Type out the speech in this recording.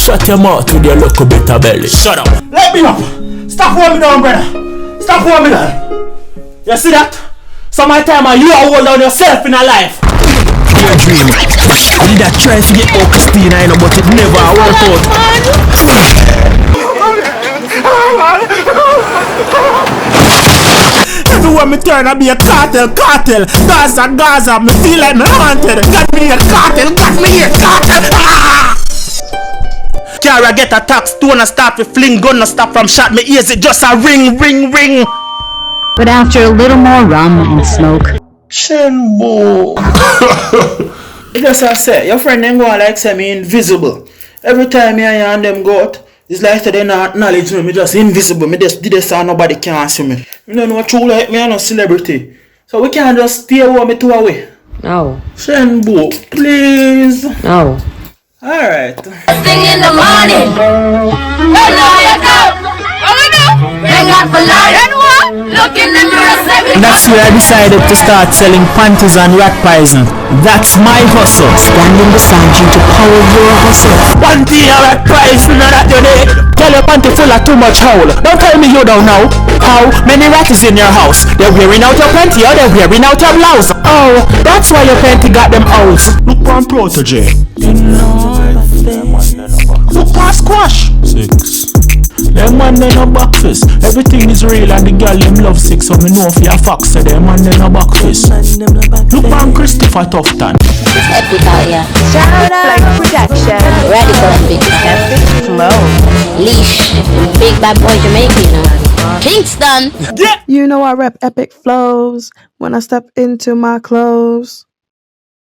Shut your mouth with your little bit of belly. Shut up. Let me up. Stop holding me down, brother. Stop holding me down. You see that? So my time you are hold down yourself in a life. Your dream. I did that try to get out Christina, you know, but it never worked out. Everywhere me turn, I be a cartel. Gaza, me feel like me haunted. Got me a cartel. Cara get attacked, stone a stop, we fling gun a stop from shot, me ears it just a ring. But after a little more rum and smoke, Shenbo. Because I say, your friend them go like say me invisible. Every time me and them go out, it's like they not acknowledge me just invisible. Me just did this so nobody can see me. You don't know true like me, I'm no celebrity. So we can't just stay over me 2 away. no, Shenbo, please. no. Alright. Sing in the morning. Hang out for life. Look in the mirror. That's where I decided to start selling panties and rat poison. That's my hustle. Standing beside you to power your hustle. Panty and rat poison, not that you need. Tell your panty full of too much howl. Don't tell me you don't know. How many rats is in your house? They're wearing out your panty or they're wearing out your blouse. Oh, that's why your panty got them owls. Look on protege. Look on squash. 6. Them man they no back fist. Everything is real and the girl them love sick. So me know if you're fox, so them man they no back fist. Look on Christopher Tufton. Radekal, yeah. Shout out production. Radekal, big Epicflows. leash, big bad boy Jamaican, you know. Kingston. You know I rep Epicflows when I step into my clothes.